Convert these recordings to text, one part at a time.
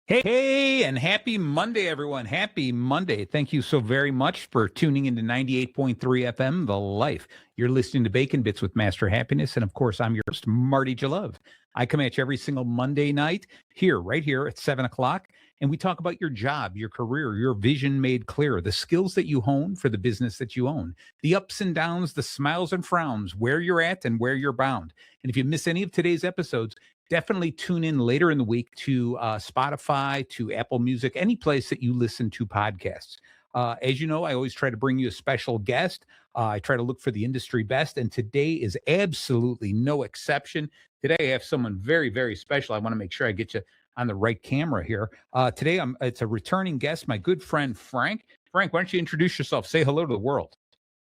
Hey, and happy Monday, everyone. Happy Monday. Thank you so very much for tuning into 98.3 FM, The Life. You're listening to Bacon Bits with Master Happiness. And of course, I'm your host, Marty Jalove. I come at you every single Monday night right here at 7 o'clock. And we talk about your job, your career, your vision made clear, the skills that you hone for the business that you own, the ups and downs, the smiles and frowns, where you're at and where you're bound. And if you miss any of today's episodes, definitely tune in later in the week to Spotify, to Apple Music, any place that you listen to podcasts. As you know, I always try to bring you a special guest. I try to look for the industry best, and today is absolutely no exception. Today, I have someone very, very special. I want to make sure I get you on the right camera here. Today, it's a returning guest, my good friend, Frank. Frank, why don't you introduce yourself? Say hello to the world.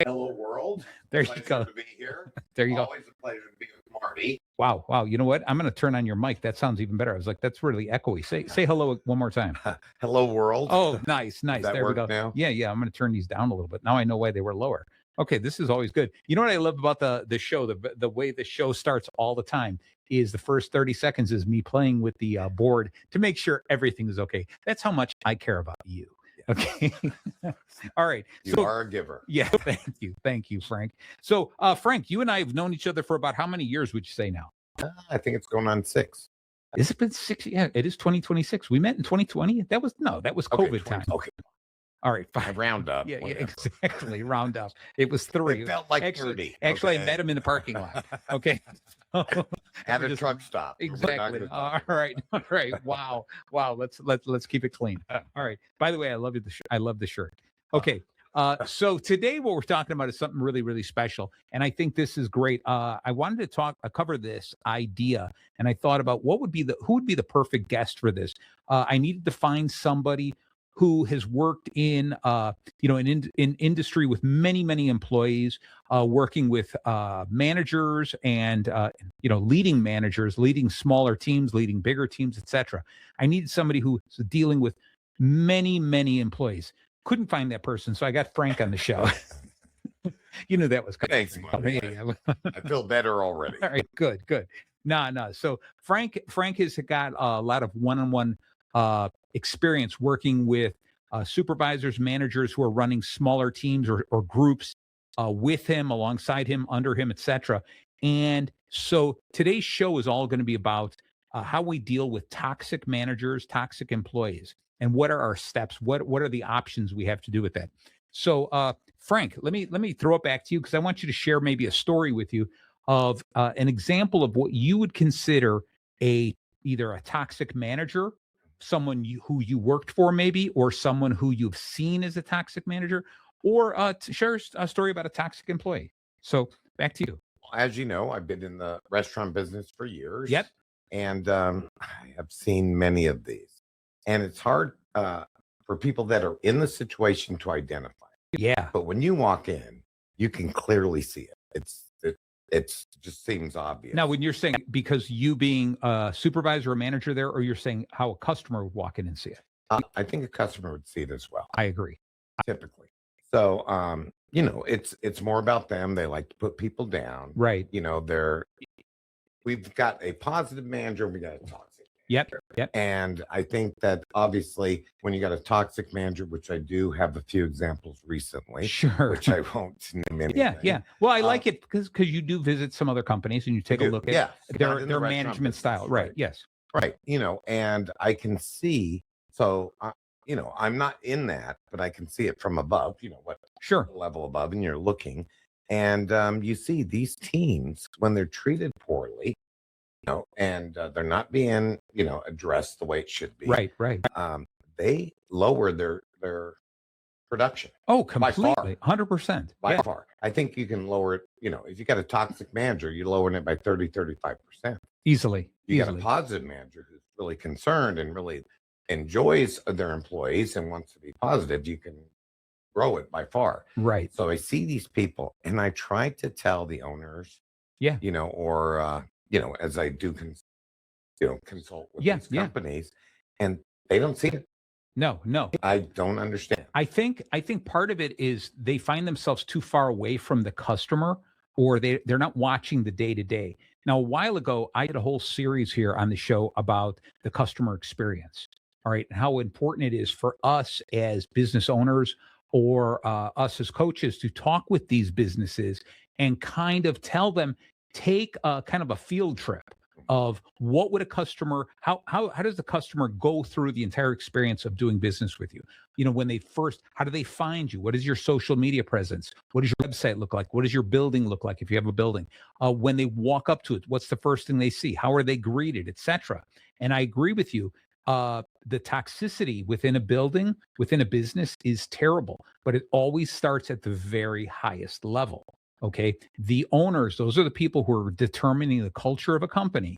Hello, world. There you go. To be here. There you go. Always a pleasure to be with Marty. Wow. You know what? I'm going to turn on your mic. That sounds even better. I was like, that's really echoey. Say hello one more time. Hello, world. Oh, nice. There we go. Now? Yeah. I'm going to turn these down a little bit. Now I know why they were lower. Okay, this is always good. You know what I love about the show, the way the show starts all the time is the first 30 seconds is me playing with the board to make sure everything is okay. That's how much I care about you. Okay. All right. You are a giver. Yeah. Thank you, Frank. So, Frank, you and I have known each other for about how many years would you say now? I think it's going on 6. Has it been 6? Yeah, it is 2026. We met in 2020. That was COVID time. Okay. All right, fine. Round up. Yeah, exactly. Round up. It was 3. It felt like 30. Actually, I met him in the parking lot. Okay. At a truck stop. Exactly. All right. Wow. Let's keep it clean. All right. By the way, I love I love the shirt. Okay. So today what we're talking about is something really, really special. And I think this is great. I wanted to cover this idea, and I thought about who would be the perfect guest for this. I needed to find somebody who has worked in industry with many, many employees, working with managers and leading managers, leading smaller teams, leading bigger teams, etc. I needed somebody who's dealing with many, many employees. Couldn't find that person, so I got Frank on the show. You knew that was good. Thanks, Marty. I feel better already. All right, good. No. So Frank has got a lot of one-on-one experience working with supervisors, managers who are running smaller teams or groups with him, alongside him, under him, etc. And so today's show is all going to be about how we deal with toxic managers, toxic employees, and what are our steps? What are the options we have to do with that? So, Frank, let me throw it back to you because I want you to share maybe a story with you of an example of what you would consider either a toxic manager, someone who you worked for maybe, or someone who you've seen as a toxic manager, or share a story about a toxic employee. So back to you. As you know, I've been in the restaurant business for years. Yep. And I have seen many of these. And it's hard for people that are in the situation to identify it. Yeah. But when you walk in, you can clearly see it. It just seems obvious. Now, when you're saying because you being a supervisor or manager there, or you're saying how a customer would walk in and see it? I think a customer would see it as well. I agree. Typically. So, it's more about them. They like to put people down. Right. We've got a positive manager. We got a toxic. Yep. And I think that obviously when you got a toxic manager, which I do have a few examples recently, sure, which I won't name anything. Yeah. Well, I like it because you do visit some other companies and you take a look at their management style. Right. Yes. Right. And I can see, so, I'm not in that, but I can see it from above, what level above, and you're looking and you see these teams when they're treated poorly, and they're not being, addressed the way it should be. Right. They lower their production. Oh, completely. 100%. By far. I think you can lower it, if you got a toxic manager, you're lowering it by 35%. Easily. Got a positive manager who's really concerned and really enjoys their employees and wants to be positive, you can grow it by far. Right. So I see these people and I try to tell the owners, or as I do, consult with these companies, and they don't see it. No. I don't understand. I think part of it is they find themselves too far away from the customer, or they're not watching the day to day. Now, a while ago, I did a whole series here on the show about the customer experience. all right, and how important it is for us as business owners or us as coaches to talk with these businesses and kind of tell them, take a kind of a field trip of what would a customer, how does the customer go through the entire experience of doing business with you? You know, when they first, how do they find you? What is your social media presence? What does your website look like? What does your building look like if you have a building? When they walk up to it, what's the first thing they see? How are they greeted, etc.? And I agree with you. The toxicity within a building, within a business is terrible, but it always starts at the very highest level. Okay. The owners, those are the people who are determining the culture of a company.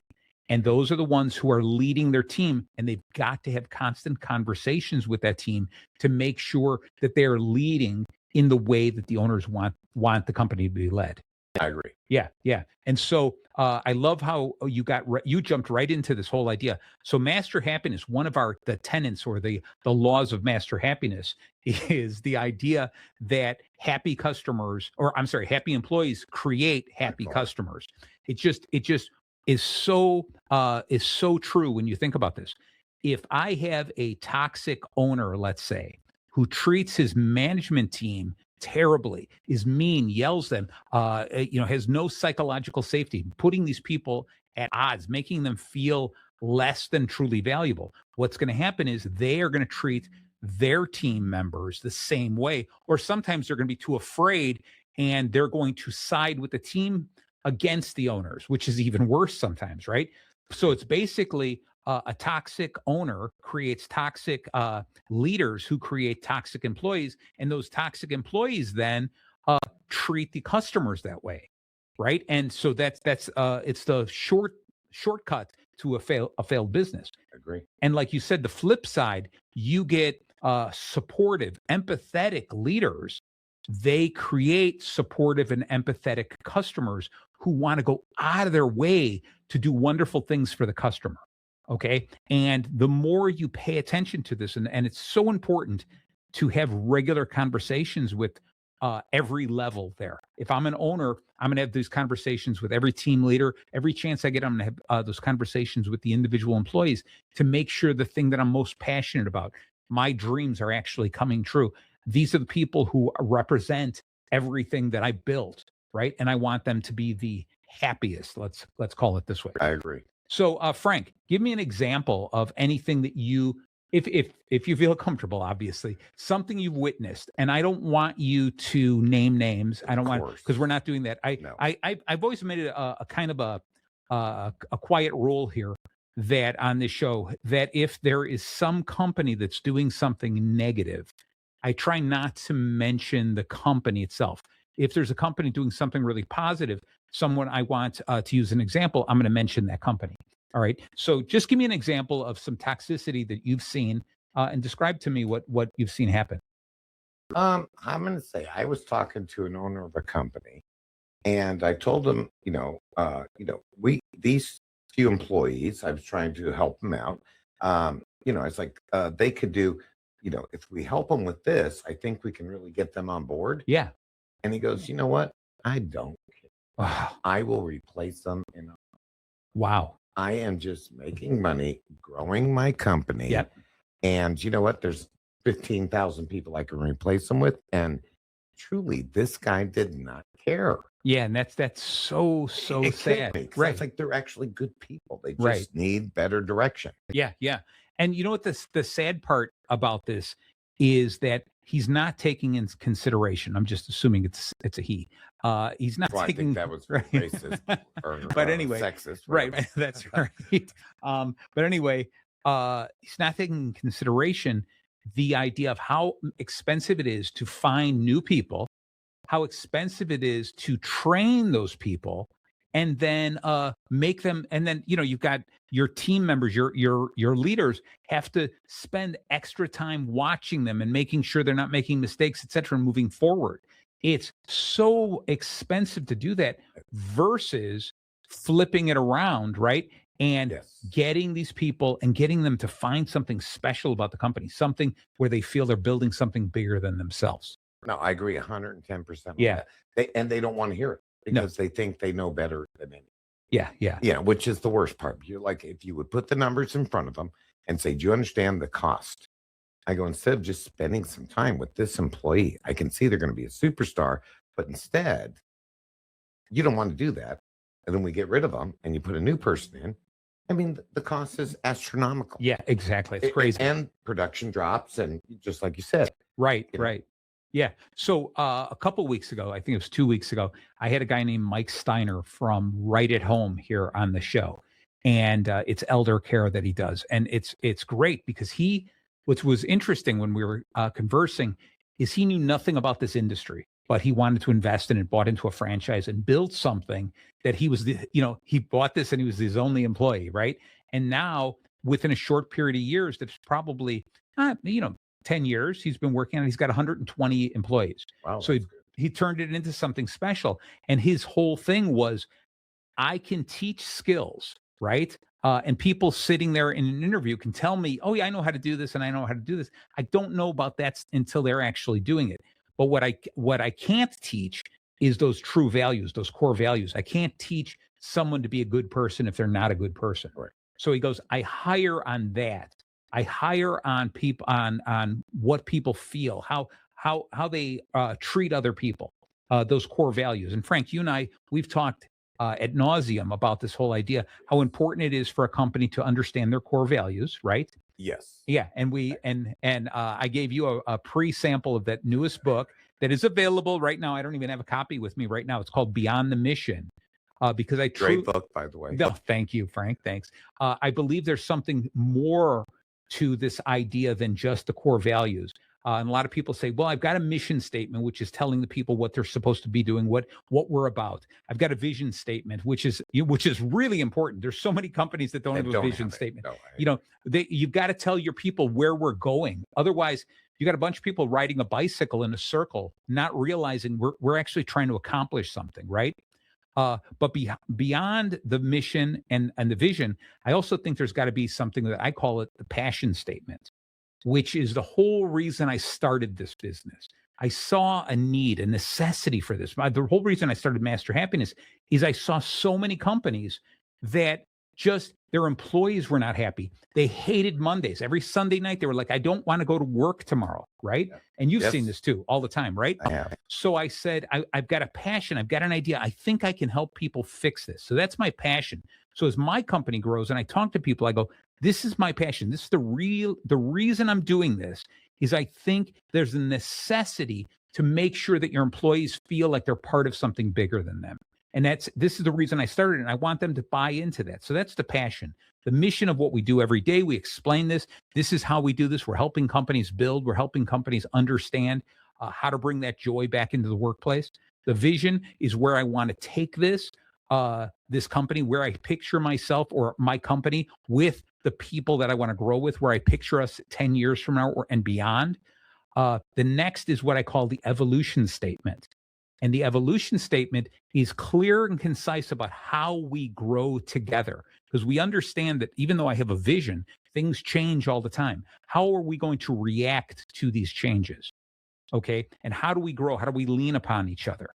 And those are the ones who are leading their team. And they've got to have constant conversations with that team to make sure that they're leading in the way that the owners want the company to be led. I agree. Yeah, yeah. And so I love how you jumped right into this whole idea. So master happiness, one of the tenets or the laws of master happiness is the idea that happy customers, or I'm sorry, happy employees create happy customers. It just is so true when you think about this. If I have a toxic owner, let's say, who treats his management team terribly, is mean, yells them, has no psychological safety, putting these people at odds, making them feel less than truly valuable. What's going to happen is they are going to treat their team members the same way, or sometimes they're going to be too afraid and they're going to side with the team against the owners, which is even worse sometimes, right? So it's basically a toxic owner creates toxic leaders who create toxic employees, and those toxic employees then treat the customers that way, right? And so that's it's the shortcut to a failed business. I agree. And like you said, the flip side, you get supportive, empathetic leaders. They create supportive and empathetic customers who want to go out of their way to do wonderful things for the customer. Okay. And the more you pay attention to this, and it's so important to have regular conversations with every level there. If I'm an owner, I'm going to have these conversations with every team leader. Every chance I get, I'm going to have those conversations with the individual employees to make sure the thing that I'm most passionate about, my dreams, are actually coming true. These are the people who represent everything that I built, right? And I want them to be the happiest. Let's call it this way. I agree. So, Frank, give me an example of anything that you, if you feel comfortable, obviously, something you've witnessed. And I don't want you to name names. I don't want, because we're not doing that. I've always made it a kind of a quiet rule here that on this show, that if there is some company that's doing something negative, I try not to mention the company itself. If there's a company doing something really positive, someone I want to use an example, I'm going to mention that company. All right. So just give me an example of some toxicity that you've seen and describe to me what you've seen happen. I'm going to say I was talking to an owner of a company, and I told him, these few employees, I was trying to help them out. It's like they could do, if we help them with this, I think we can really get them on board. Yeah. And he goes, you know what? I don't care. Wow. I will replace them. Wow. I am just making money, growing my company. Yep. And you know what? There's 15,000 people I can replace them with. And truly, this guy did not care. Yeah. And that's so sad. Right. It's like they're actually good people. They just need better direction. Yeah. Yeah. And you know what the sad part about this is, that he's not taking into consideration. I'm just assuming it's a he. He's not taking. I think that was racist, but anyway, sexist. Right. That's right. But anyway, he's not taking into consideration the idea of how expensive it is to find new people, how expensive it is to train those people, and then make them. And then you've got your team members, your leaders have to spend extra time watching them and making sure they're not making mistakes, et cetera, and moving forward. It's so expensive to do that versus flipping it around, right? And getting these people and getting them to find something special about the company, something where they feel they're building something bigger than themselves. No, I agree 110%. Yeah. They don't want to hear it because they think they know better than anyone. Yeah. Yeah, which is the worst part. You're like, if you would put the numbers in front of them and say, do you understand the cost? I go, instead of just spending some time with this employee, I can see they're going to be a superstar, but instead, you don't want to do that. And then we get rid of them and you put a new person in. I mean, the cost is astronomical. Yeah, exactly. It's crazy. And production drops. And just like you said. Right. Yeah. So a couple of weeks ago, I think it was 2 weeks ago, I had a guy named Mike Steiner from Right at Home here on the show. And it's elder care that he does. And it's great because what was interesting when we were conversing is he knew nothing about this industry, but he wanted to invest in it, bought into a franchise and built something that he bought this and he was his only employee, right? And now within a short period of years, that's probably, 10 years he's been working on it. He's got 120 employees. Wow. So he turned it into something special. And his whole thing was, I can teach skills, right? And people sitting there in an interview can tell me, oh yeah, I know how to do this and I know how to do this. I don't know about that until they're actually doing it. But what I can't teach is those true values, those core values. I can't teach someone to be a good person if they're not a good person. Right. So he goes, I hire on that. I hire on people on what people feel, how they treat other people, those core values. And Frank, you and I, we've talked ad nauseum about this whole idea, how important it is for a company to understand their core values, right? Yes. Yeah. And I gave you a pre-sample of that newest book that is available right now. I don't even have a copy with me right now. It's called Beyond the Mission. Because great book, by the way. No, thank you, Frank. Thanks. I believe there's something more to this idea than just the core values. And a lot of people say, well, I've got a mission statement, which is telling the people what they're supposed to be doing, what we're about. I've got a vision statement, which is really important. There's so many companies that don't have a vision statement. No, you've got to tell your people where we're going. Otherwise, you got a bunch of people riding a bicycle in a circle, not realizing we're actually trying to accomplish something, right? But beyond the mission and the vision, I also think there's got to be something that I call it the passion statement, which is the whole reason I started this business. I saw a need, a necessity for this. The whole reason I started Master Happiness is I saw so many companies that just their employees were not happy. They hated Mondays. Every Sunday night, they were like, I don't want to go to work tomorrow, right? Yeah. And you've seen this too all the time, right? Yeah. So I said, I've got a passion. I've got an idea. I think I can help people fix this. So that's my passion. So as my company grows and I talk to people, I go, this is my passion. This is the reason I'm doing this is I think there's a necessity to make sure that your employees feel like they're part of something bigger than them. And this is the reason I started, and I want them to buy into that. So that's the passion, the mission of what we do every day. We explain this. This is how we do this. We're helping companies build. We're helping companies understand how to bring that joy back into the workplace. The vision is where I want to take this company, where I picture myself or my company with the people that I want to grow with, where I picture us 10 years from now and beyond. The next is what I call the evolution statement. And the evolution statement is clear and concise about how we grow together, because we understand that even though I have a vision, things change all the time. How are we going to react to these changes? Okay. And how do we grow? How do we lean upon each other?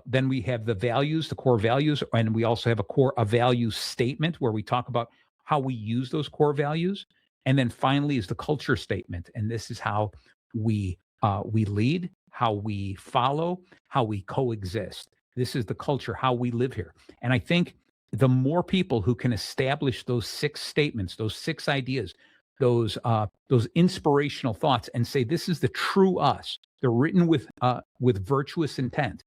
Then we have the values, the core values, and we also have a value statement where we talk about how we use those core values. And then finally is the culture statement. And this is how we lead, how we follow, how we coexist. This is the culture, how we live here. And I think the more people who can establish those 6 statements, those 6 ideas, those inspirational thoughts, and say this is the true us, they're written with virtuous intent.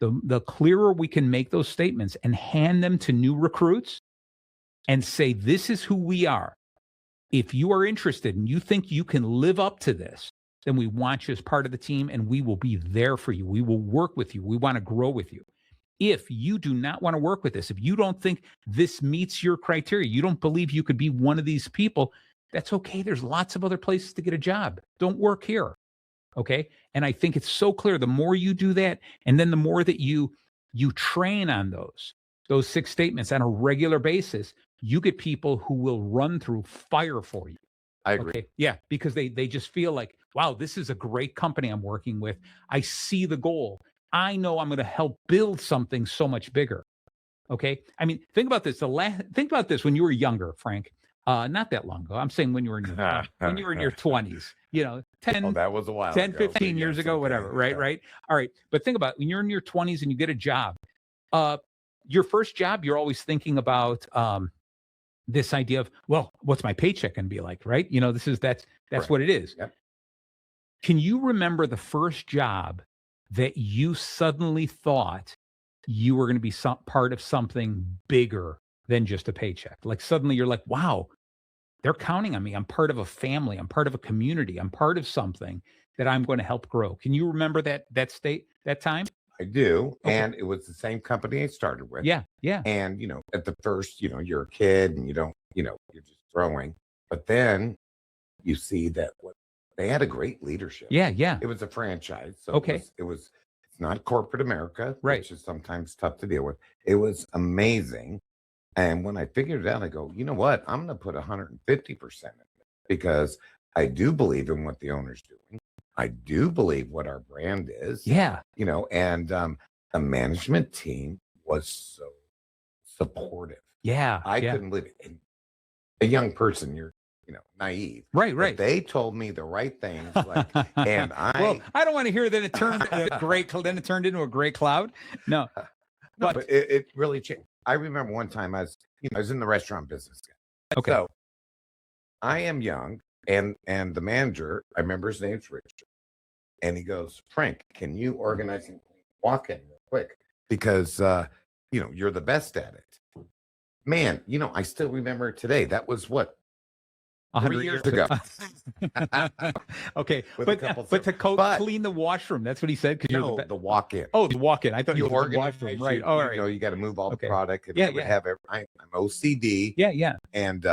The clearer we can make those statements and hand them to new recruits and say, this is who we are. If you are interested and you think you can live up to this, then we want you as part of the team and we will be there for you. We will work with you. We want to grow with you. If you do not want to work with this, if you don't think this meets your criteria, you don't believe you could be one of these people, that's okay. There's lots of other places to get a job. Don't work here. Okay. And I think it's so clear. The more you do that, and then the more that you train on those 6 statements on a regular basis, you get people who will run through fire for you. I agree. Okay? Yeah, because they just feel like, wow, this is a great company I'm working with. I see the goal. I know I'm going to help build something so much bigger. Okay. I mean, think about this. Think about this when you were younger, Frank. Not that long ago. I'm saying when you were in your when you were in your 20s, 10, that was a while 10, ago, 15 years ago, whatever, right? Right. All right. But think about it, when you're in your 20s and you get a job, your first job, you're always thinking about this idea of, well, what's my paycheck going to be like, right? That's Correct. what it is. Yep. Can you remember the first job that you suddenly thought you were going to be part of something bigger than just a paycheck? Like suddenly you're like, wow, they're counting on me. I'm part of a family. I'm part of a community. I'm part of something that I'm going to help grow. Can you remember that time? I do. Okay. And it was the same company I started with. Yeah. Yeah. And, at the first, you're a kid and you don't, you're just throwing. But then you see that they had a great leadership. Yeah. Yeah. It was a franchise. So Okay. it's not corporate America, right, which is sometimes tough to deal with. It was amazing. And when I figured it out, I go, you know what? I'm going to put 150% in it because I do believe in what the owner's doing. I do believe what our brand is. Yeah. And the management team was so supportive. Yeah. I couldn't believe it. And a young person, you're, naive. Right. But they told me the right things. And well, I don't want to hear that it turned then it turned into a gray cloud. No. But it really changed. I remember one time I was in the restaurant business. Okay. So I am young and the manager, I remember his name's Richard. And he goes, Frank, can you organize and walk in real quick? Because, you're the best at it. Man, I still remember today. That was what? 100 years ago. Okay. But to clean the washroom, that's what he said. No, the walk-in. Oh, the walk-in. I thought you organize the washroom. Right. All right. You got to move all the product. And Yeah. I'm OCD. Yeah. Yeah. And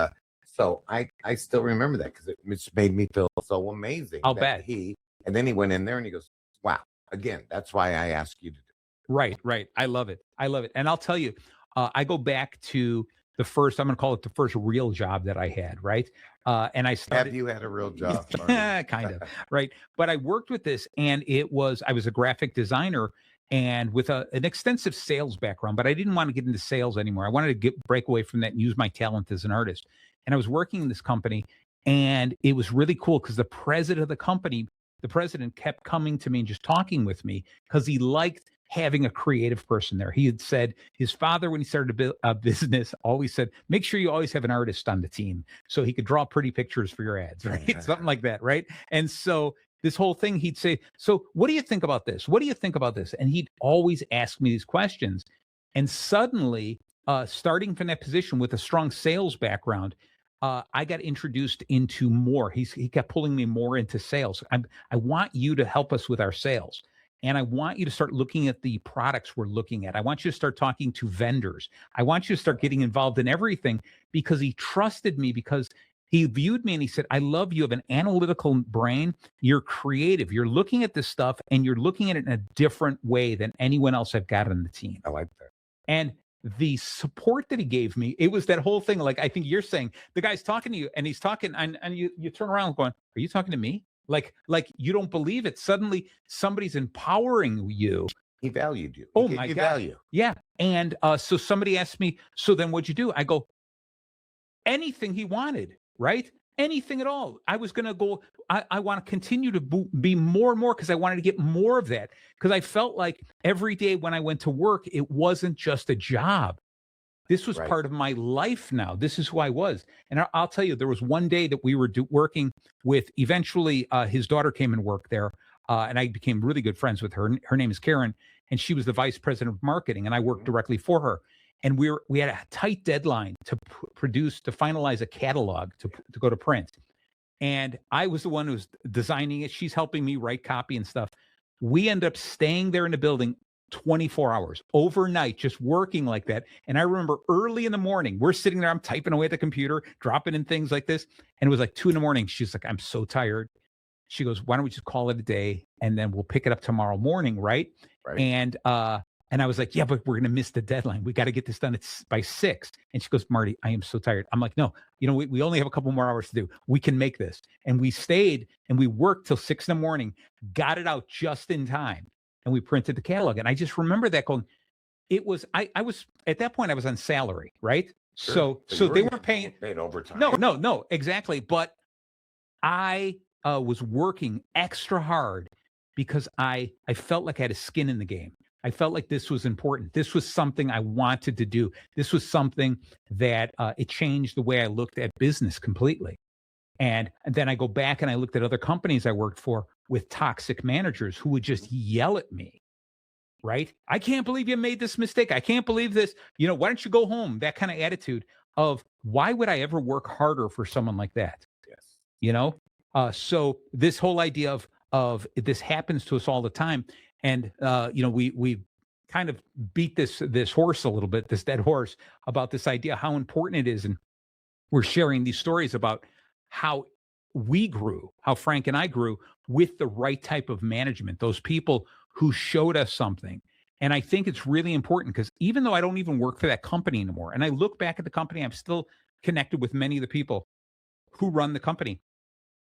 so I still remember that because it just made me feel so amazing. I'll bet. And then he went in there and he goes, wow, again, that's why I asked you to do it. Right. Right. I love it. And I'll tell you, I go back to I'm going to call it the first real job that I had. Right. And I started. Have you had a real job? Kind of. Right. But I worked with this and I was a graphic designer and with an extensive sales background, but I didn't want to get into sales anymore. I wanted to break away from that and use my talent as an artist. And I was working in this company and it was really cool because the president of the company, kept coming to me and just talking with me because he liked having a creative person there. He had said his father, when he started a business, always said, make sure you always have an artist on the team so he could draw pretty pictures for your ads, right? Something like that, right? And so this whole thing, he'd say, so what do you think about this? What do you think about this? And he'd always ask me these questions. And suddenly, starting from that position with a strong sales background, I got introduced into more. He kept pulling me more into sales. I want you to help us with our sales. And I want you to start looking at the products we're looking at. I want you to start talking to vendors. I want you to start getting involved in everything because he trusted me because he viewed me and he said, I love you have an analytical brain. You're creative. You're looking at this stuff and you're looking at it in a different way than anyone else I've got on the team. I like that. And the support that he gave me, it was that whole thing. Like, I think you're saying the guy's talking to you and he's talking and you turn around going, are you talking to me? Like you don't believe it. Suddenly somebody's empowering you. He valued you. Oh my God. Value. Yeah. And so somebody asked me, so then what'd you do? I go, anything he wanted, right? Anything at all. I was going to go, I want to continue to be more and more because I wanted to get more of that. Because I felt like every day when I went to work, it wasn't just a job. This was part of my life now. This is who I was. And I'll tell you, there was one day that we were working with, eventually his daughter came and worked there. And I became really good friends with her. Her name is Karen. And she was the vice president of marketing. And I worked directly for her. And we had a tight deadline to finalize a catalog to go to print. And I was the one who was designing it. She's helping me write copy and stuff. We end up staying there in the building 24 hours overnight, just working like that. And I remember early in the morning, we're sitting there, I'm typing away at the computer, dropping in things like this. And it was like 2 a.m. She's like, I'm so tired. She goes, why don't we just call it a day? And then we'll pick it up tomorrow morning. Right. And I was like, yeah, but we're going to miss the deadline. We got to get this done by 6. And she goes, Marty, I am so tired. I'm like, no, we only have a couple more hours to do. We can make this. And we stayed and we worked till 6 a.m, got it out just in time. And we printed the catalog. And I just remember that going, I was, at that point, I was on salary, right? Sure. So they weren't paying overtime. No, exactly. But I was working extra hard because I felt like I had a skin in the game. I felt like this was important. This was something I wanted to do. This was something that it changed the way I looked at business completely. And then I go back and I looked at other companies I worked for with toxic managers who would just yell at me, right? I can't believe you made this mistake. I can't believe this. Why don't you go home? That kind of attitude of why would I ever work harder for someone like that? Yes. So this whole idea of this happens to us all the time. And, we kind of beat this horse a little bit, this dead horse, about this idea, how important it is. And we're sharing these stories about how we grew, how Frank and I grew with the right type of management, those people who showed us something. And I think it's really important because even though I don't even work for that company anymore, and I look back at the company, I'm still connected with many of the people who run the company.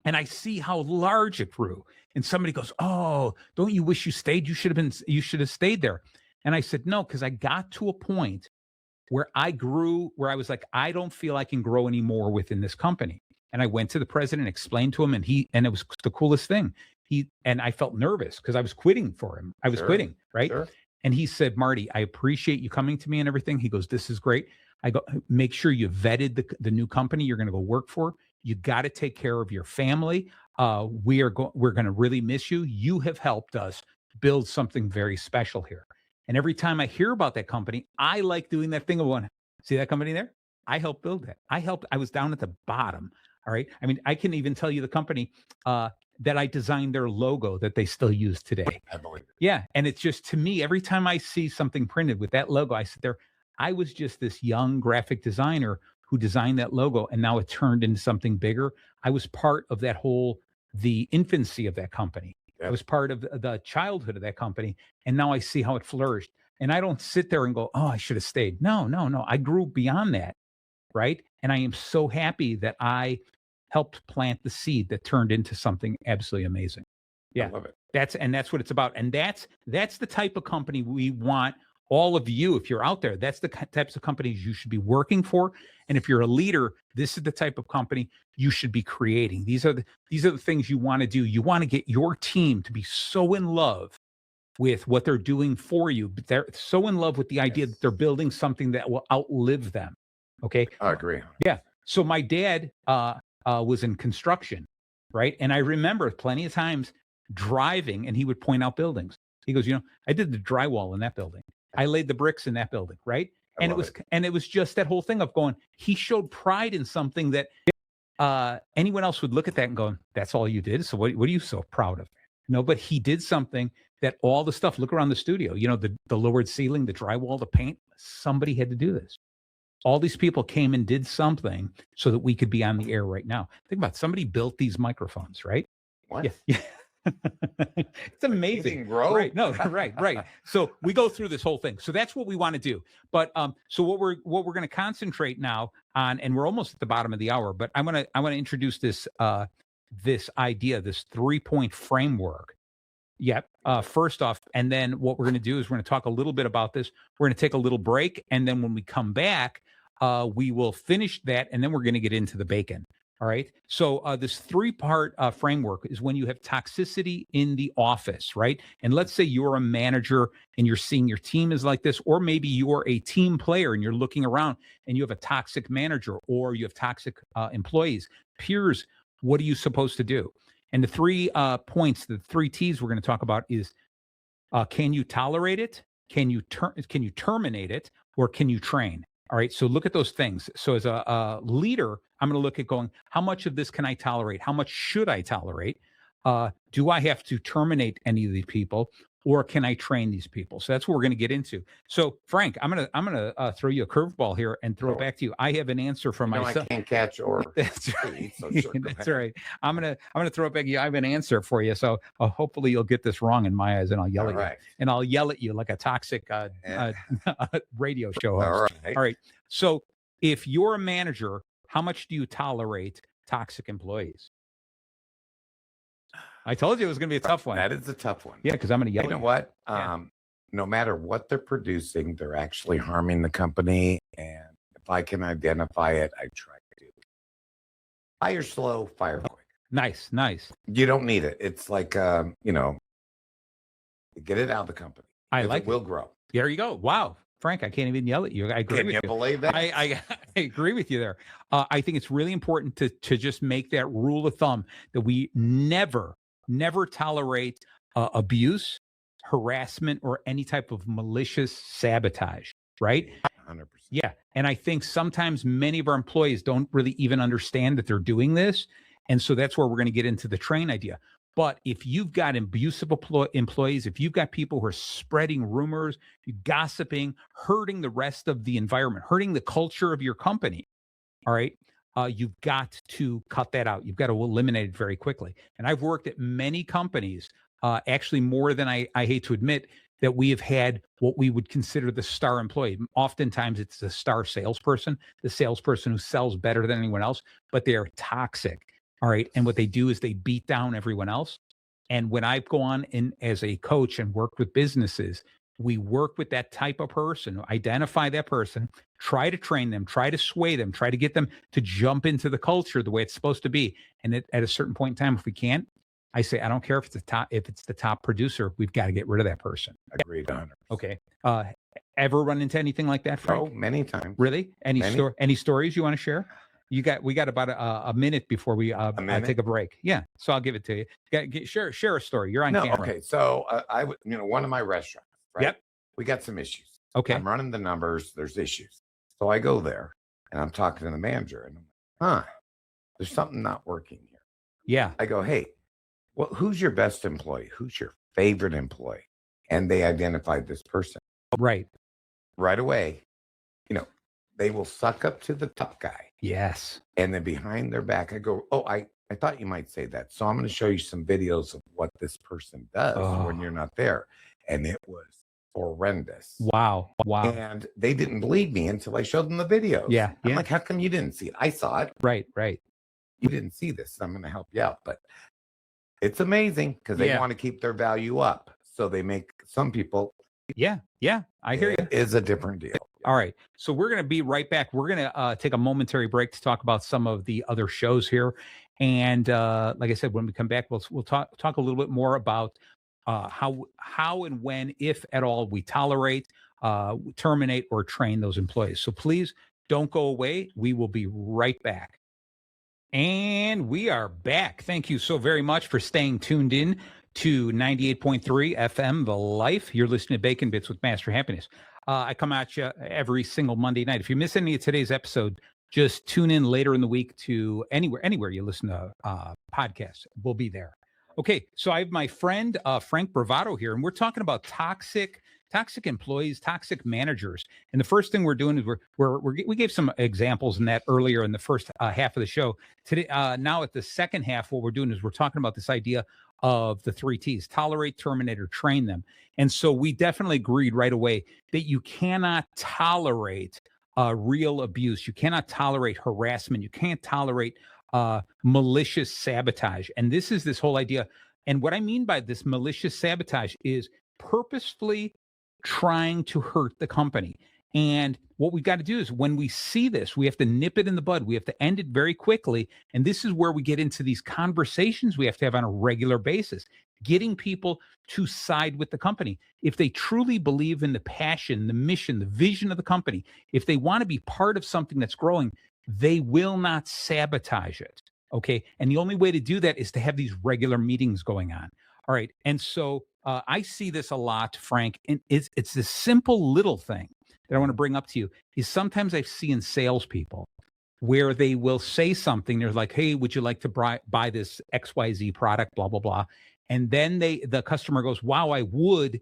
And I see how large it grew. And somebody goes, "Oh, don't you wish you stayed? You should have stayed there." And I said, "No, because I got to a point where I grew, where I was like, I don't feel I can grow anymore within this company." And I went to the president, explained to him, and it was the coolest thing. And I felt nervous because I was quitting for him. I was quitting, right? Sure. And he said, "Marty, I appreciate you coming to me and everything." He goes, "This is great." I go, "Make sure you vetted the new company you're going to go work for. You got to take care of your family. We're going to really miss you. You have helped us build something very special here." And every time I hear about that company, I like doing that thing of going, "See that company there? I helped build that. I was down at the bottom." All right. I mean, I can even tell you the company that I designed their logo that they still use today. I believe it. Yeah. And it's just, to me, every time I see something printed with that logo, I sit there, I was just this young graphic designer who designed that logo, and now it turned into something bigger. I was part of the infancy of that company. Yep. I was part of the childhood of that company, and now I see how it flourished. And I don't sit there and go, "Oh, I should have stayed." No. I grew beyond that, right? And I am so happy that I helped plant the seed that turned into something absolutely amazing. Yeah, I love it. That's what it's about. And that's the type of company we want all of you, if you're out there. That's the types of companies you should be working for. And if you're a leader, this is the type of company you should be creating. These are the things you want to do. You want to get your team to be so in love with what they're doing for you, but they're so in love with the idea that they're building something that will outlive them. Okay. I agree. Yeah. So my dad was in construction, right? And I remember plenty of times driving, and he would point out buildings. He goes, "I did the drywall in that building. I laid the bricks in that building," right? And it was just that whole thing of going, he showed pride in something that anyone else would look at that and go, "That's all you did? So what are you so proud of?" No, but he did something that all the stuff, look around the studio, the lowered ceiling, the drywall, the paint, somebody had to do this. All these people came and did something so that we could be on the air right now. Think about it. Somebody built these microphones, right? What? Yeah. It's amazing. Bro. Right. No, right. So we go through this whole thing. So that's what we want to do. But so what we're going to concentrate now on, and we're almost at the bottom of the hour, but I want to introduce this idea, this 3-point framework. Yep. First off, and then what we're going to do is we're going to talk a little bit about this. We're going to take a little break, and then when we come back, we will finish that, and then we're going to get into the bacon. All right. So this 3-part framework is when you have toxicity in the office, right? And let's say you're a manager and you're seeing your team is like this, or maybe you're a team player and you're looking around and you have a toxic manager, or you have toxic employees, peers. What are you supposed to do? And the 3 points, the 3 T's we're going to talk about is, can you tolerate it? Can you terminate it? Or can you train? All right. So look at those things. So as a leader, I'm going to look at going, how much of this can I tolerate? How much should I tolerate? Do I have to terminate any of these people, or can I train these people? So that's what we're going to get into. So Frank, I'm going to throw you a curveball here and throw it back to you. I have an answer from myself. I can't catch or that's right. So sure, that's right. I'm going to throw it back to you. I have an answer for you. So hopefully you'll get this wrong in my eyes, and I'll yell at you. And I'll yell at you like a toxic radio show host. All right. So if you're a manager, how much do you tolerate toxic employees? I told you it was going to be a tough one. That is a tough one. Yeah, because I'm going to yell. You know what? No matter what they're producing, they're actually harming the company. And if I can identify it, I try to. Fire slow, fire quick. Nice. You don't need it. It's like, you know, get it out of the company. I like it. Will grow. There you go. Wow. Frank, I can't even yell at you. I agree with you. Can you believe that? I agree with you there. I think it's really important to just make that rule of thumb that we never tolerate abuse, harassment, or any type of malicious sabotage, right? 100%. Yeah. And I think sometimes many of our employees don't really even understand that they're doing this. And so that's where we're going to get into the train idea. But if you've got abusive employees, if you've got people who are spreading rumors, gossiping, hurting the rest of the environment, hurting the culture of your company, all right, you've got to cut that out. You've got to eliminate it very quickly. And I've worked at many companies, actually more than I hate to admit, that we have had what we would consider the star employee. Oftentimes it's the star salesperson, the salesperson who sells better than anyone else, but they're toxic. All right. And what they do is they beat down everyone else. And when I've gone in as a coach and worked with businesses, we work with that type of person, identify that person, try to train them, try to sway them, try to get them to jump into the culture the way it's supposed to be. And at a certain point in time, if we can't, I say, I don't care if it's the top producer, we've got to get rid of that person. Agreed. 100%. Okay. Ever run into anything like that, Frank? Oh, many times. Really? Any stories you want to share? We got about a minute before we take a break. Yeah, so I'll give it to you. Share a story. You're on camera. Okay. So one of my restaurants, right? Yep. We got some issues. Okay. I'm running the numbers. There's issues. So I go there and I'm talking to the manager and I'm like, there's something not working here. Yeah. I go, hey, well, who's your best employee? Who's your favorite employee? And they identified this person. Right away. They will suck up to the top guy. Yes. And then behind their back, I go, oh, I thought you might say that. So I'm going to show you some videos of what this person does when you're not there. And it was horrendous. Wow. And they didn't believe me until I showed them the videos. Yeah. I'm like, how come you didn't see it? I saw it. Right. You didn't see this. I'm going to help you out. But it's amazing because they want to keep their value up. So they make some people. Yeah. I hear you. It is a different deal. All right. So we're going to be right back. We're going to take a momentary break to talk about some of the other shows here. And like I said, when we come back, we'll talk a little bit more about how and when, if at all, we tolerate, terminate, or train those employees. So please don't go away. We will be right back. And we are back. Thank you so very much for staying tuned in to 98.3 FM, The Life. You're listening to Bacon Bits with Master Happiness. I come at you every single Monday night. If you miss any of today's episode, just tune in later in the week to anywhere you listen to podcasts. We'll be there. Okay, so I have my friend Frank Bravado here, and we're talking about toxic employees, toxic managers. And the first thing we're doing is we gave some examples in that earlier in the first half of the show. Today, now at the second half, what we're doing is we're talking about this idea of the 3 T's: tolerate, terminate, or train them. And so we definitely agreed right away that you cannot tolerate real abuse. You cannot tolerate harassment. You can't tolerate malicious sabotage. And this whole idea. And what I mean by this malicious sabotage is purposefully trying to hurt the company. And what we've got to do is when we see this, we have to nip it in the bud. We have to end it very quickly. And this is where we get into these conversations we have to have on a regular basis, getting people to side with the company. If they truly believe in the passion, the mission, the vision of the company, if they want to be part of something that's growing, they will not sabotage it. Okay. And the only way to do that is to have these regular meetings going on. All right. And so I see this a lot, Frank, and it's this simple little thing that I want to bring up to you is sometimes I see in salespeople where they will say something. They're like, hey, would you like to buy this XYZ product, blah, blah, blah. And then the customer goes, wow, I would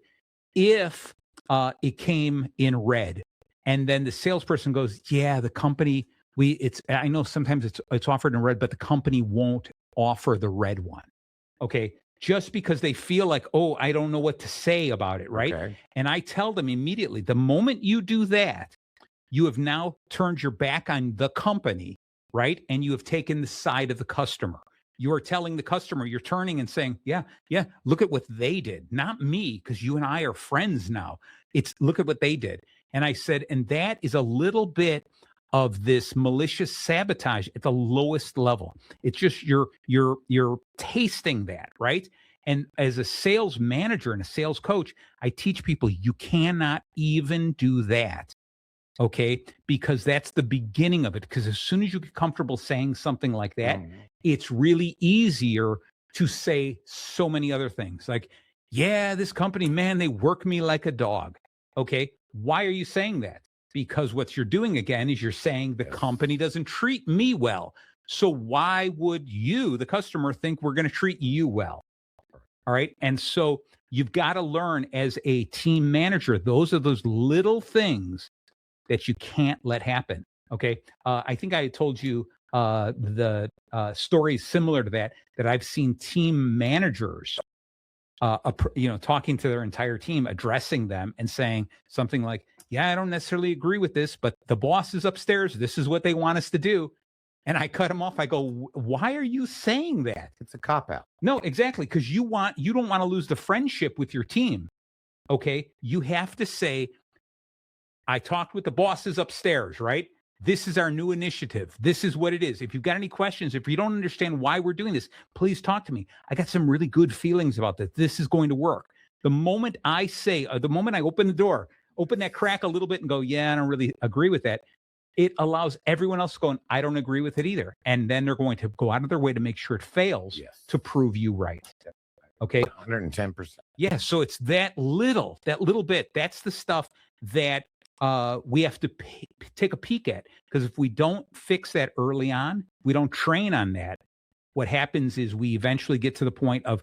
if it came in red. And then the salesperson goes, yeah, the company, I know sometimes it's offered in red, but the company won't offer the red one. Okay. Just because they feel like, oh, I don't know what to say about it, right? Okay. And I tell them immediately, the moment you do that, you have now turned your back on the company, right? And you have taken the side of the customer. You are telling the customer, you're turning and saying, yeah, look at what they did, not me, because you and I are friends now. It's look at what they did. And I said, and that is a little bit of this malicious sabotage at the lowest level. It's just you're tasting that, right? And as a sales manager and a sales coach, I teach people you cannot even do that. Okay, because that's the beginning of it. Because as soon as you get comfortable saying something like that, it's really easier to say so many other things like, yeah, this company, man, they work me like a dog. Okay, why are you saying that? Because what you're doing again is you're saying the company doesn't treat me well. So why would you, the customer, think we're going to treat you well? All right. And so you've got to learn as a team manager, those are those little things that you can't let happen. Okay. I think I told you the story similar to that I've seen team managers, talking to their entire team, addressing them and saying something like, yeah, I don't necessarily agree with this, but the boss is upstairs. This is what they want us to do. And I cut him off. I go, why are you saying that? It's a cop-out. No, exactly. Because you don't want to lose the friendship with your team. Okay. You have to say, I talked with the bosses upstairs, right? This is our new initiative. This is what it is. If you've got any questions, if you don't understand why we're doing this, please talk to me. I got some really good feelings about this. This is going to work. The moment I say, the moment I open the door, open that crack a little bit and go, yeah, I don't really agree with that. It allows everyone else going, I don't agree with it either. And then they're going to go out of their way to make sure it fails to prove you right. Okay. 110%. Yeah. So it's that little bit. That's the stuff that we have to take a peek at, because if we don't fix that early on, we don't train on that, what happens is we eventually get to the point of,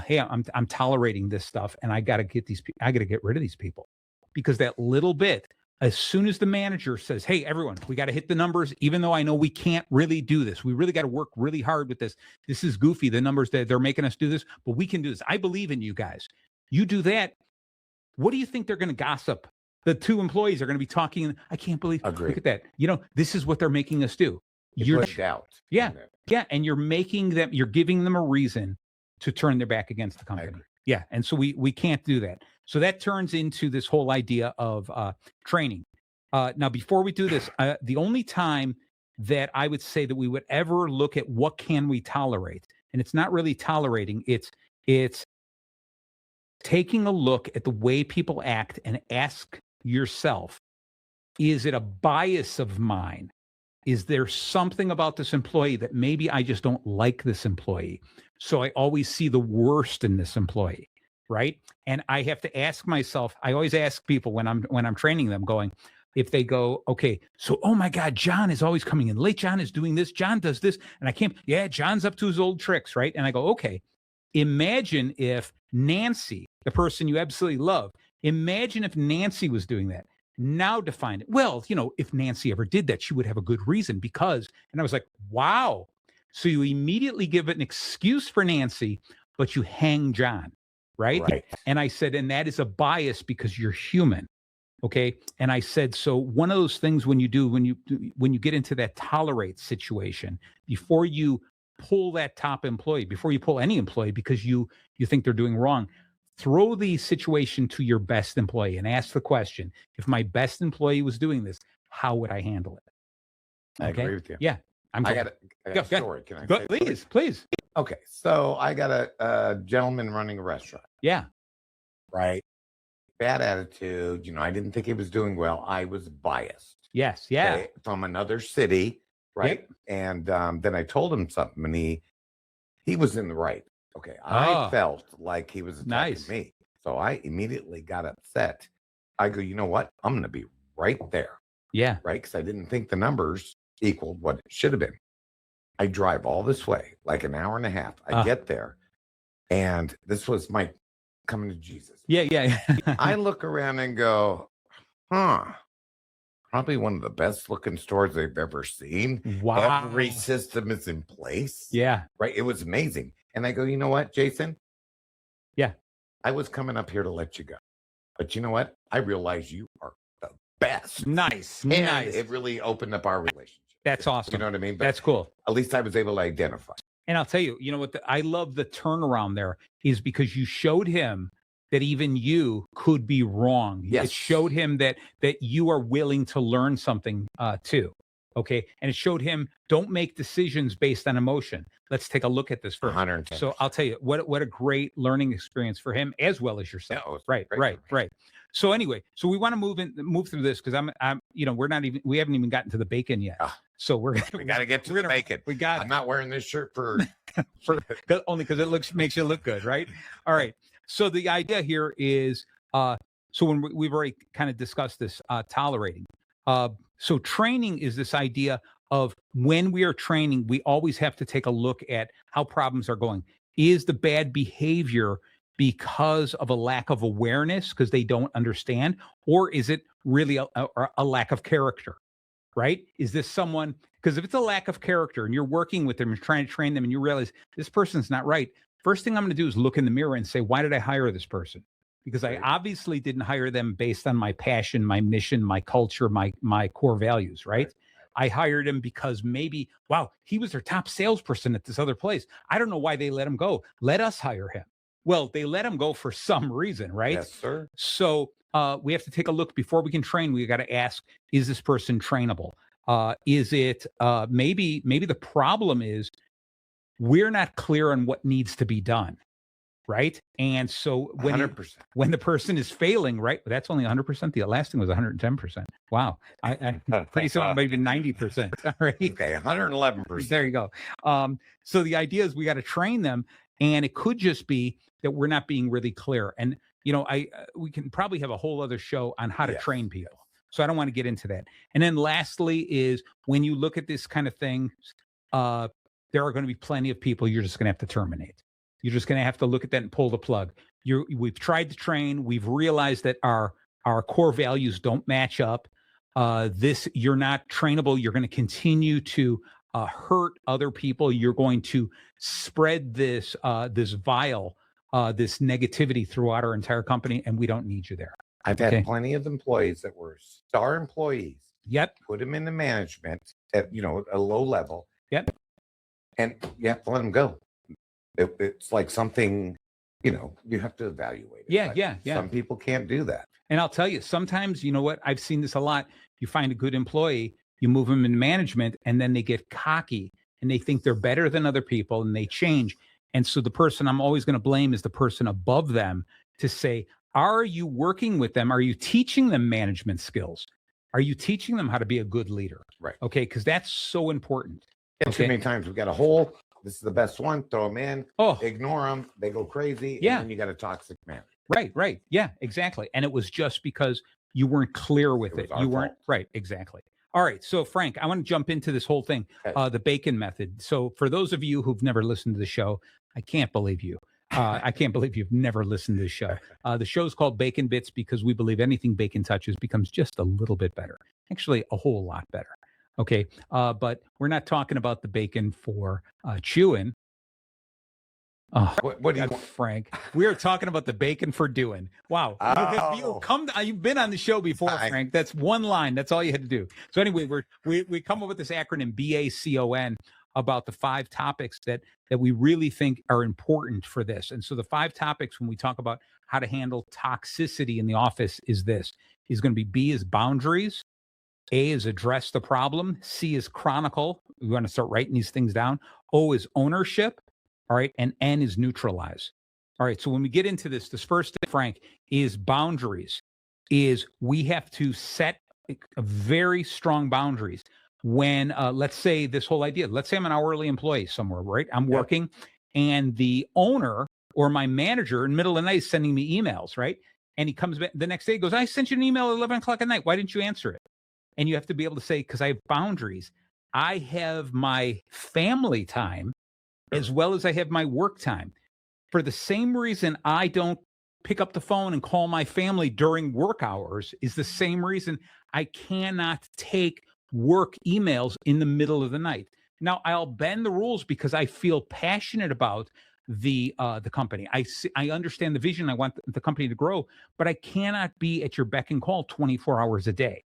hey, I'm tolerating this stuff, and I got to get rid of these people, because that little bit, as soon as the manager says, hey, everyone, we got to hit the numbers, even though I know we can't really do this. We really got to work really hard with this. This is goofy, the numbers that they're making us do this, but we can do this. I believe in you guys. You do that. What do you think they're going to gossip? The two employees are going to be talking. I can't believe. Agree. Look at that. This is what they're making us do. You're doubt. Yeah. Yeah. And you're giving them a reason to turn their back against the company. Yeah. And so we can't do that. So that turns into this whole idea of training. Now, before we do this, the only time that I would say that we would ever look at what can we tolerate, and it's not really tolerating, it's taking a look at the way people act and ask yourself, is it a bias of mine? Is there something about this employee that maybe I just don't like this employee? So I always see the worst in this employee, right? And I have to ask myself, I always ask people when I'm training them, going, if they go, okay, so, oh my God, John is always coming in late. John is doing this. John does this. And I can't, John's up to his old tricks, right? And I go, okay, imagine if Nancy, the person you absolutely love, imagine if Nancy was doing that. Now define it. Well, if Nancy ever did that, she would have a good reason because, and I was like, wow. So you immediately give it an excuse for Nancy, but you hang John, right? And I said, and that is a bias because you're human. Okay. And I said, so one of those things when you get into that tolerate situation, before you pull that top employee, before you pull any employee because you think they're doing wrong, throw the situation to your best employee and ask the question, if my best employee was doing this, how would I handle it? I agree with you. Yeah. I got a story. Can I say please. Okay. So I got a gentleman running a restaurant. Yeah. Right. Bad attitude. I didn't think he was doing well. I was biased. Yes. Yeah. Okay, from another city. Right. Yep. And then I told him something and he was in the right. Okay. I felt like he was attacking me. So I immediately got upset. I go, you know what? I'm going to be right there. Yeah. Right. Because I didn't think the numbers equaled what it should have been. I drive all this way, like an hour and a half. I get there. And this was my coming to Jesus. Yeah. I look around and go, probably one of the best looking stores they've ever seen. Wow. Every system is in place. Yeah. Right. It was amazing. And I go, you know what, Jason? Yeah. I was coming up here to let you go. But you know what? I realize you are the best. Nice. It really opened up our relationship. That's awesome. You know what I mean? But that's cool. At least I was able to identify. And I'll tell you, what I love the turnaround there is because you showed him that even you could be wrong. Yes. It showed him that you are willing to learn something too. Okay. And it showed him, don't make decisions based on emotion. Let's take a look at this first. 110%. So I'll tell you what a great learning experience for him as well as yourself. Yeah, Right. So anyway, so we want to move through this because I'm we haven't even gotten to the bacon yet. So we got to get to the bacon. I'm not wearing this shirt for only because it makes you look good, right? All right. So the idea here is so when we've already kind of discussed this tolerating. So training is this idea of when we are training, we always have to take a look at how problems are going. Is the bad behavior because of a lack of awareness because they don't understand, or is it really a lack of character? Right? Is this someone, because if it's a lack of character and you're working with them and trying to train them and you realize this person's not right, first thing I'm going to do is look in the mirror and say, why did I hire this person? Because I obviously didn't hire them based on my passion, my mission, my culture, my core values, right? I hired him because maybe, wow, he was their top salesperson at this other place. I don't know why they let him go. Let us hire him. Well, they let him go for some reason, right? Yes, sir. So we have to take a look before we can train. We got to ask, is this person trainable? Is it maybe the problem is we're not clear on what needs to be done, right? And so when 100%. When the person is failing, right? That's only 100%. The last thing was 110%. Wow. I pretty soon maybe 90%. All right. Okay, 111%. There you go. So the idea is we got to train them, and it could just be that we're not being really clear. And we can probably have a whole other show on how to train people. So I don't want to get into that. And then lastly is when you look at this kind of thing, there are going to be plenty of people you're just going to have to terminate. You're just going to have to look at that and pull the plug. We've tried to train. We've realized that our core values don't match up. You're not trainable. You're going to continue to hurt other people. You're going to spread this vile, this negativity throughout our entire company, and we don't need you there. I've had plenty of employees that were star employees. Yep. Put them into management at a low level. Yep. And you have to let them go. It's like something, you have to evaluate it. Yeah. Some people can't do that. And I'll tell you, sometimes, you know what? I've seen this a lot. You find a good employee, you move them in management, and then they get cocky and they think they're better than other people and they change. And so the person I'm always going to blame is the person above them to say, are you working with them? Are you teaching them management skills? Are you teaching them how to be a good leader? Right. Okay. Because that's so important. Too many times we've got a hole. This is the best one. Throw them in. Ignore them. They go crazy. Yeah. And then you got a toxic manager. Right. Yeah, exactly. And it was just because you weren't clear with it. You weren't right. Exactly. All right. So Frank, I want to jump into this whole thing, the B.A.C.O.N method. So for those of you who've never listened to the show, I can't believe you. I can't believe you've never listened to the show. The show's called B.A.C.O.N Bits because we believe anything B.A.C.O.N touches becomes just a little bit better. Actually, a whole lot better. Okay. But we're not talking about the B.A.C.O.N for chewing. What do you want, Frank? We are talking about the B.A.C.O.N for doing. Wow. You've been on the show before, Frank. That's one line. That's all you had to do. So anyway, we come up with this acronym B.A.C.O.N about the 5 topics that we really think are important for this. And so the 5 topics when we talk about how to handle toxicity in the office is going to be B is boundaries. A is address the problem. C is chronicle. We want to start writing these things down. O is ownership. All right. And N is neutralize. All right. So when we get into this first thing, Frank, is boundaries. Is we have to set a very strong boundaries. When, let's say this whole idea, let's say I'm an hourly employee somewhere, right? I'm working and the owner or my manager in the middle of the night is sending me emails, right? And he comes back the next day, goes, I sent you an email at 11 o'clock at night. Why didn't you answer it? And you have to be able to say, because I have boundaries. I have my family time as well as I have my work time. For the same reason I don't pick up the phone and call my family during work hours is the same reason I cannot take work emails in the middle of the night. Now, I'll bend the rules because I feel passionate about the company. I understand the vision. I want the company to grow, but I cannot be at your beck and call 24 hours a day.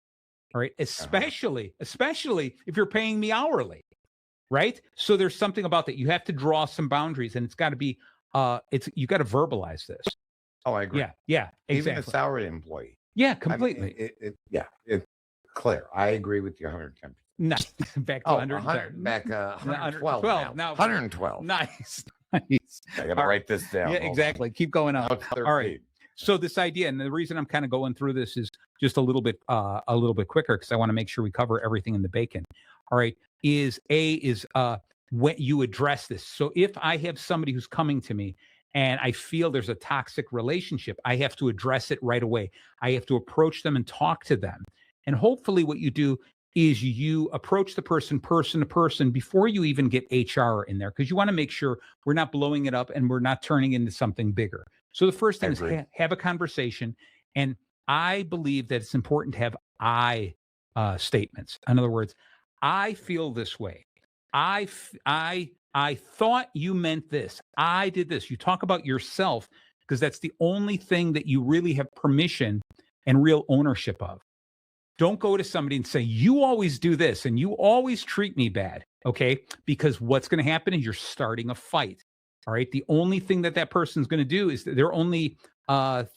All right. Especially if you're paying me hourly. Right. So there's something about that. You have to draw some boundaries and it's got to be you got to verbalize this. Oh, I agree. Yeah. Exactly. Even a salaried employee. Yeah, completely. It's clear. I agree with you 110%. Nice. Back to 100. Back 112 now. 112. Nice. Nice. I got to write this down. Yeah, exactly. Keep going up. All right. So this idea, and the reason I'm kind of going through this is just a little bit quicker because I want to make sure we cover everything in the B.A.C.O.N. All right. Is when you address this. So if I have somebody who's coming to me and I feel there's a toxic relationship, I have to address it right away. I have to approach them and talk to them. And hopefully what you do is you approach the person to person before you even get HR in there, because you want to make sure we're not blowing it up and we're not turning into something bigger. So the first thing is have a conversation. And I believe that it's important to have I statements. In other words, I feel this way. I thought you meant this. I did this. You talk about yourself because that's the only thing that you really have permission and real ownership of. Don't go to somebody and say, you always do this and you always treat me bad. Okay. Because what's going to happen is you're starting a fight. All right. The only thing that person's going to do is their only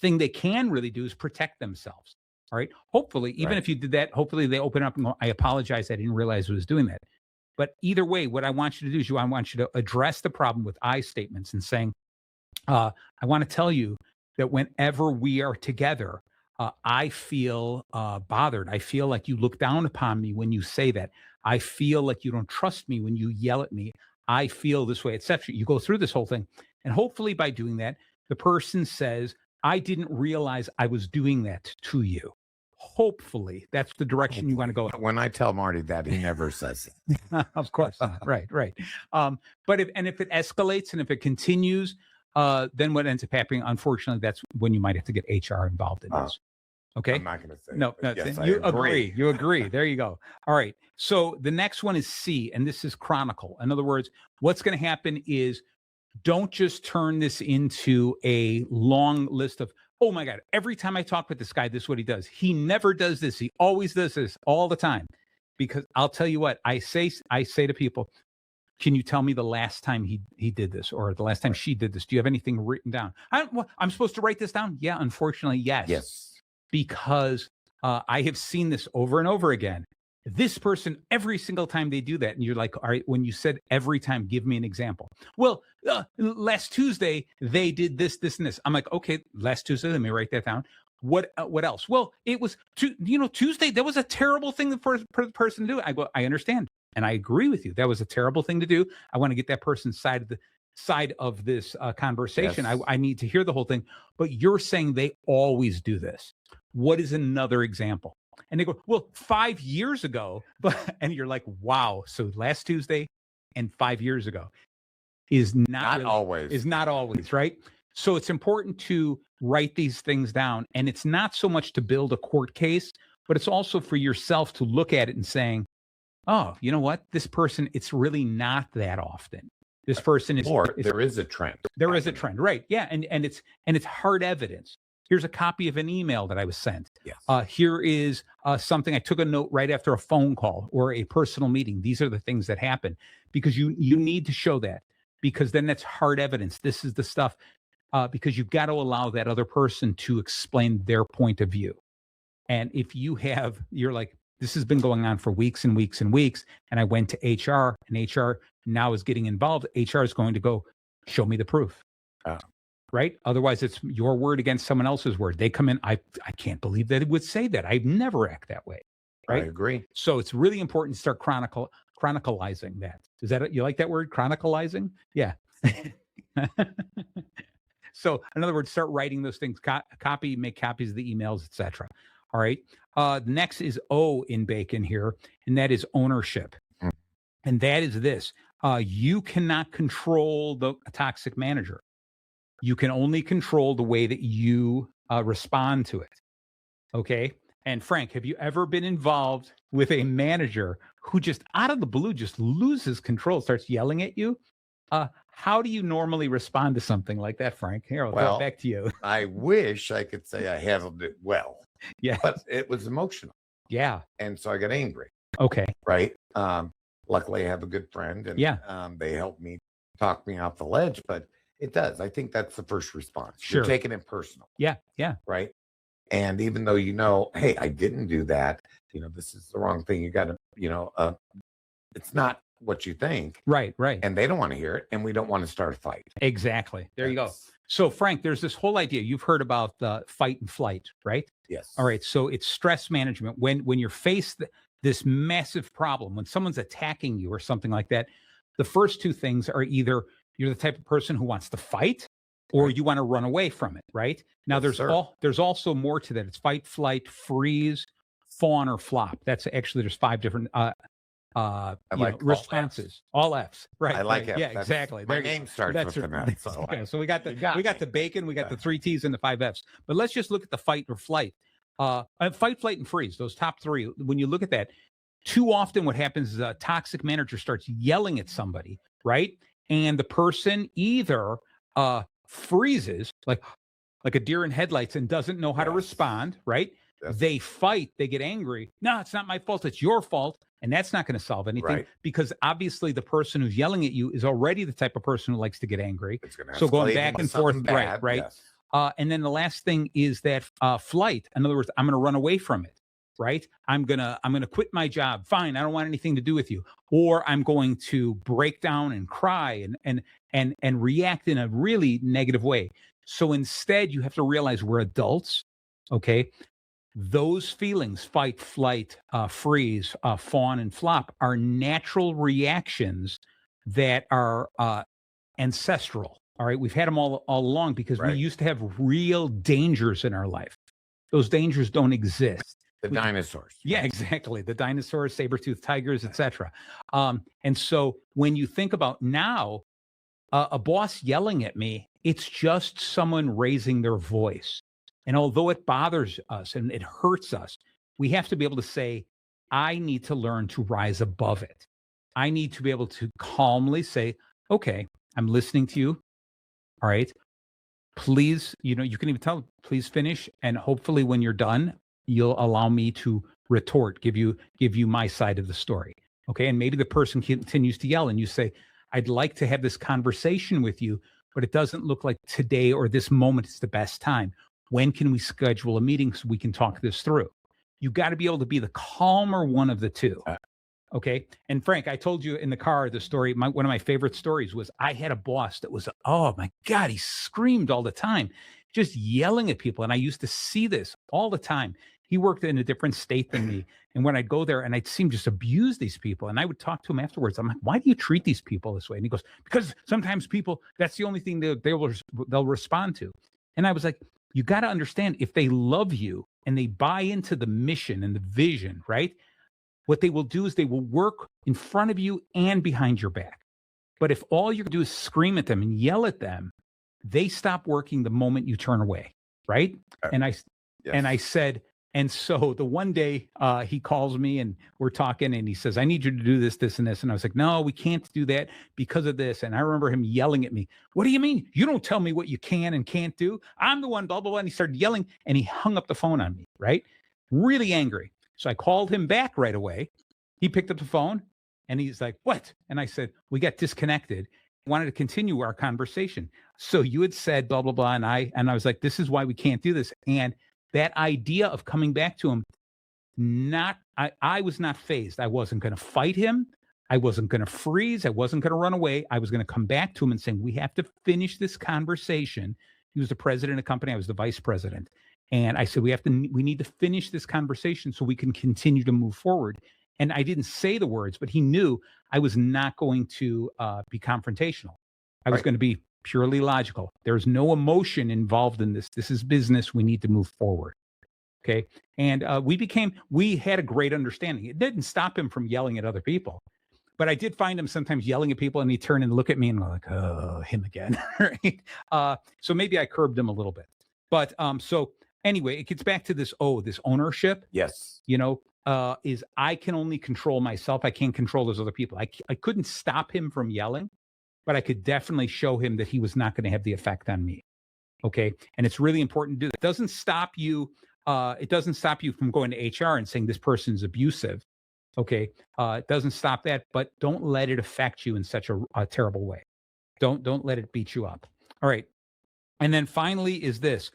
thing they can really do is protect themselves. All right. Hopefully, even if you did that, hopefully they open up and go, I apologize. I didn't realize I was doing that. But either way, what I want you to do is I want you to address the problem with I statements and saying, I want to tell you that whenever we are together, I feel bothered. I feel like you look down upon me when you say that. I feel like you don't trust me when you yell at me. I feel this way, etc. You go through this whole thing. And hopefully by doing that, the person says, I didn't realize I was doing that to you. Hopefully that's the direction you want to go. When I tell Marty that, he never says it. Of course not. Right. But if it escalates and if it continues, then what ends up happening, unfortunately, that's when you might have to get HR involved in this. Okay. I'm not going to say no. Yes, you agree. You agree. There you go. All right. So the next one is C, and this is Chronicle. In other words, what's going to happen is don't just turn this into a long list of, oh my God, every time I talk with this guy, this is what he does. He never does this. He always does this all the time. Because I'll tell you what, I say to people, can you tell me the last time he did this or the last time she did this? Do you have anything written down? I'm supposed to write this down? Yeah, unfortunately, yes. Yes. Because I have seen this over and over again. This person, every single time they do that, and you're like, all right, when you said every time, give me an example. Well, last Tuesday, they did this, this, and this. I'm like, okay, last Tuesday, let me write that down. What else? Well, it was, Tuesday, that was a terrible thing for the person to do. I go, I understand. And I agree with you. That was a terrible thing to do. I want to get that person's side of this conversation. Yes. I need to hear the whole thing. But you're saying they always do this. What is another example? And they go, well, 5 years ago, and you're like, wow. So last Tuesday and 5 years ago is not always, right? So it's important to write these things down. And it's not so much to build a court case, but it's also for yourself to look at it and saying, oh, you know what? This person, it's really not that often. This person is, there is a trend. There is a trend, right? Yeah, and it's hard evidence. Here's a copy of an email that I was sent. Yes. Here is something I took a note right after a phone call or a personal meeting. These are the things that happen because you need to show that, because then that's hard evidence. This is the stuff because you've got to allow that other person to explain their point of view. And if you're like, this has been going on for weeks and weeks and weeks, and I went to HR, and HR now is getting involved. HR is going to go, show me the proof. Right? Otherwise, it's your word against someone else's word. They come in, I can't believe that it would say that. I'd never act that way. Right? I agree. So it's really important to start chronicalizing that. Is that you like that word, chronicalizing? Yeah. So in other words, start writing those things, make copies of the emails, etc. All right. Next is O in B.A.C.O.N here, and that is ownership. And that is this. You cannot control the toxic manager. You can only control the way that you respond to it. Okay. And Frank, have you ever been involved with a manager who just out of the blue just loses control, starts yelling at you? How do you normally respond to something like that, Frank? Here, I'll throw it back to you. I wish I could say I handled it well. Yeah. But it was emotional. Yeah. And so I got angry. Okay. Right. Luckily I have a good friend and they helped me talk me off the ledge, but it does. I think that's the first response. Sure. You're taking it personal. Yeah. Yeah. Right. And even though hey, I didn't do that, this is the wrong thing. You got to, it's not what you think. Right. And they don't want to hear it. And we don't want to start a fight. Exactly. There you go. So, Frank, there's this whole idea. You've heard about the fight and flight, right? Yes. All right. So it's stress management. When you're faced this massive problem, when someone's attacking you or something like that, the first two things are either you're the type of person who wants to fight or you want to run away from it, right? Now, there's also more to that. It's fight, flight, freeze, fawn, or flop. That's actually, there's 5 different responses. All F's. Right. I like it. Yeah, exactly. My name starts with an F. So okay, so we got the B.A.C.O.N, we got the 3 T's and the 5 F's. But let's just look at the fight or flight. Fight, flight, and freeze. Those top 3. When you look at that, too often what happens is a toxic manager starts yelling at somebody, right? And the person either freezes like a deer in headlights and doesn't know how to respond, right? Yes. They fight, they get angry. No, it's not my fault, it's your fault. And that's not going to solve anything because obviously the person who's yelling at you is already the type of person who likes to get angry. So going back and forth, right. Yes. And then the last thing is that flight. In other words, I'm going to run away from it, right? I'm gonna quit my job. Fine, I don't want anything to do with you. Or I'm going to break down and cry and react in a really negative way. So instead, you have to realize we're adults, okay? Those feelings, fight, flight, freeze, fawn, and flop, are natural reactions that are ancestral. All right, we've had them all along because we used to have real dangers in our life. Those dangers don't exist. The dinosaurs. Yeah, exactly. The dinosaurs, saber-toothed tigers, etc. And so when you think about now, a boss yelling at me, it's just someone raising their voice. And although it bothers us and it hurts us, we have to be able to say, I need to learn to rise above it. I need to be able to calmly say, okay, I'm listening to you. All right. Please, you can even tell, please finish. And hopefully when you're done, you'll allow me to retort, give you my side of the story. Okay. And maybe the person continues to yell and you say, I'd like to have this conversation with you, but it doesn't look like today or this moment is the best time. When can we schedule a meeting so we can talk this through? You got to be able to be the calmer one of the two. Okay. And Frank, I told you in the car the story. One of my favorite stories was I had a boss that was, oh my God, he screamed all the time, just yelling at people. And I used to see this all the time. He worked in a different state than me. And when I'd go there and I'd see him just abuse these people, and I would talk to him afterwards, I'm like, why do you treat these people this way? And he goes, because sometimes people, that's the only thing they'll respond to. And I was like, you got to understand, if they love you and they buy into the mission and the vision, right? What they will do is they will work in front of you and behind your back. But if all you do is scream at them and yell at them, they stop working the moment you turn away, right? And I said, and so the one day he calls me and we're talking and he says, I need you to do this, this, and this. And I was like, no, we can't do that because of this. And I remember him yelling at me. What do you mean? You don't tell me what you can and can't do. I'm the one, blah, blah, blah. And he started yelling and he hung up the phone on me, right? Really angry. So I called him back right away. He picked up the phone and he's like, what? And I said, we got disconnected. I wanted to continue our conversation. So you had said blah, blah, blah. And I was like, this is why we can't do this. And that idea of coming back to him, I was not phased. I wasn't going to fight him. I wasn't going to freeze. I wasn't going to run away. I was going to come back to him and saying, we have to finish this conversation. He was the president of the company. I was the vice president. And I said, we need to finish this conversation so we can continue to move forward. And I didn't say the words, but he knew I was not going to be confrontational. I was going to be purely logical. There's no emotion involved in this. This is business. We need to move forward. Okay. And we had a great understanding. It didn't stop him from yelling at other people, but I did find him sometimes yelling at people and he'd turn and look at me and go like, oh, him again. Right. So maybe I curbed him a little bit, but so anyway, it gets back to this ownership. Yes. Is I can only control myself. I can't control those other people. I couldn't stop him from yelling, but I could definitely show him that he was not going to have the effect on me. Okay. And it's really important to do that. It doesn't stop you. It doesn't stop you from going to HR and saying this person's abusive. Okay. It doesn't stop that, but don't let it affect you in such a terrible way. Don't let it beat you up. All right. And then finally is this,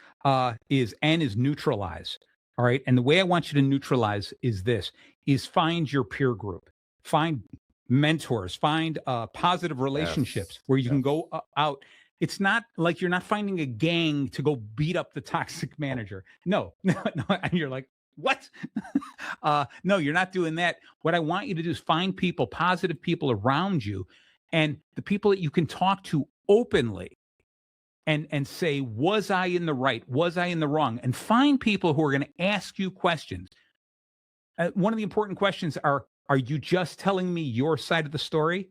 is neutralize. All right. And the way I want you to neutralize is find your peer group, find mentors, find positive relationships where you can go out. It's not like you're not finding a gang to go beat up the toxic manager. No. And you're like, what? No, you're not doing that. What I want you to do is find people, positive people around you, and the people that you can talk to openly and say, was I in the right? Was I in the wrong? And find people who are going to ask you questions. One of the important questions are you just telling me your side of the story?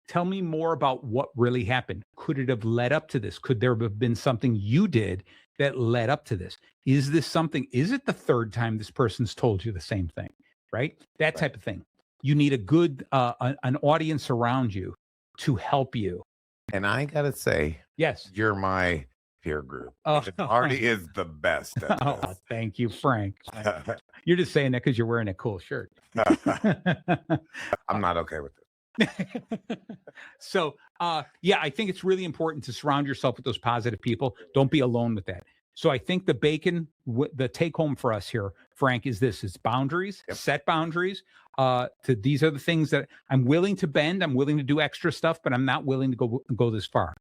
Tell me more about what really happened. Could it have led up to this? Could there have been something you did that led up to this? Is it the third time this person's told you the same thing, right? That type of thing. You need a good, an audience around you to help you. And I got to say, yes, you're my peer group. Marty is the best at this. Oh, thank you, Frank. You're just saying that because you're wearing a cool shirt. I'm not okay with it. So, yeah, I think it's really important to surround yourself with those positive people. Don't be alone with that. So I think the B.A.C.O.N, the take home for us here, Frank, is boundaries, set boundaries. These are the things that I'm willing to bend. I'm willing to do extra stuff, but I'm not willing to go this far.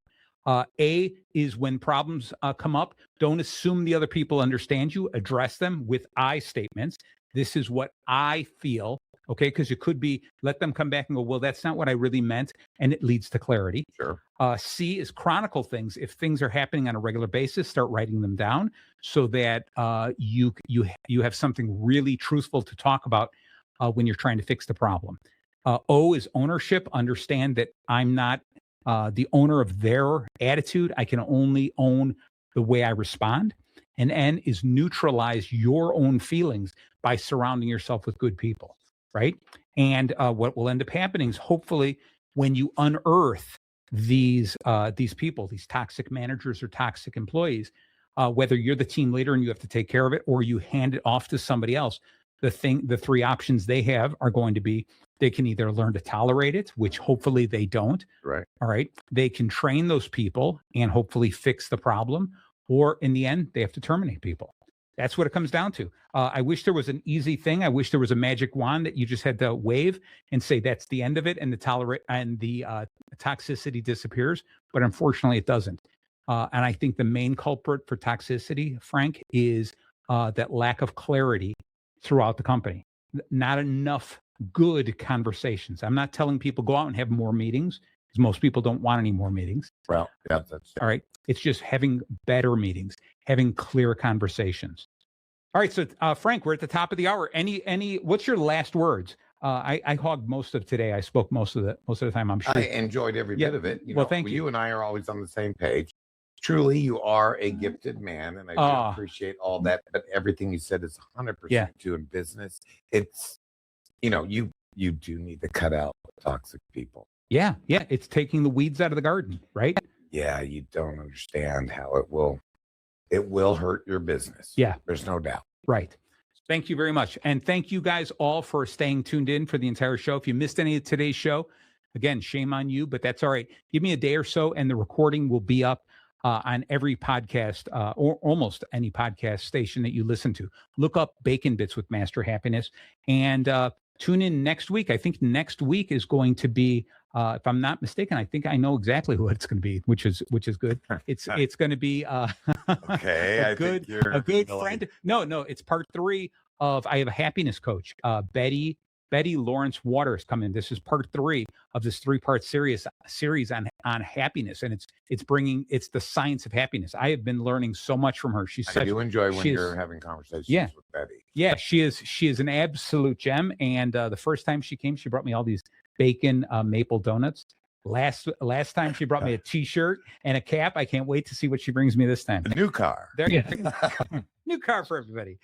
A is when problems come up, don't assume the other people understand you. Address them with I statements. This is what I feel. Okay, because it could be, let them come back and go, well, that's not what I really meant, and it leads to clarity. Sure. C is chronicle things. If things are happening on a regular basis, start writing them down so that you have something really truthful to talk about when you're trying to fix the problem. O is ownership. Understand that I'm not the owner of their attitude. I can only own the way I respond. And N is neutralize your own feelings by surrounding yourself with good people. Right. And what will end up happening is hopefully when you unearth these people, these toxic managers or toxic employees, whether you're the team leader and you have to take care of it or you hand it off to somebody else, the three options they have are going to be they can either learn to tolerate it, which hopefully they don't. Right. All right. They can train those people and hopefully fix the problem. Or in the end, they have to terminate people. That's what it comes down to. I wish there was an easy thing. I wish there was a magic wand that you just had to wave and say that's the end of it, and the toxicity disappears. But unfortunately, it doesn't. And I think the main culprit for toxicity, Frank, is that lack of clarity throughout the company. Not enough good conversations. I'm not telling people go out and have more meetings because most people don't want any more meetings. Well, yeah, that's all right. It's just having better meetings, having clear conversations. All right. So, Frank, we're at the top of the hour. What's your last words? I hogged most of today. I spoke most of the time, I'm sure. I enjoyed every bit of it. Thank you. You and I are always on the same page. Truly, you are a gifted man, and I do appreciate all that. But everything you said is 100% true in business. It's, you do need to cut out toxic people. Yeah. It's taking the weeds out of the garden, right? Yeah, you don't understand how it will hurt your business. Yeah. There's no doubt. Right. Thank you very much. And thank you guys all for staying tuned in for the entire show. If you missed any of today's show, again, shame on you, but that's all right. Give me a day or so and the recording will be up on every podcast or almost any podcast station that you listen to. Look up Bacon Bits with Master Happiness and tune in next week. I think next week is going to be, if I'm not mistaken, I think I know exactly what it's going to be, which is good. It's going to be okay. a good friend. No, it's part 3 of I Have a Happiness Coach. Betty Lawrence Waters come in. This is part 3 of this 3-part series on happiness, and it's the science of happiness. I have been learning so much from her. I do enjoy when you're having conversations with Betty. Yeah, she is an absolute gem. And the first time she came, she brought me all these bacon maple donuts. Last time she brought me a T-shirt and a cap. I can't wait to see what she brings me this time. A new car. There you go. New car for everybody.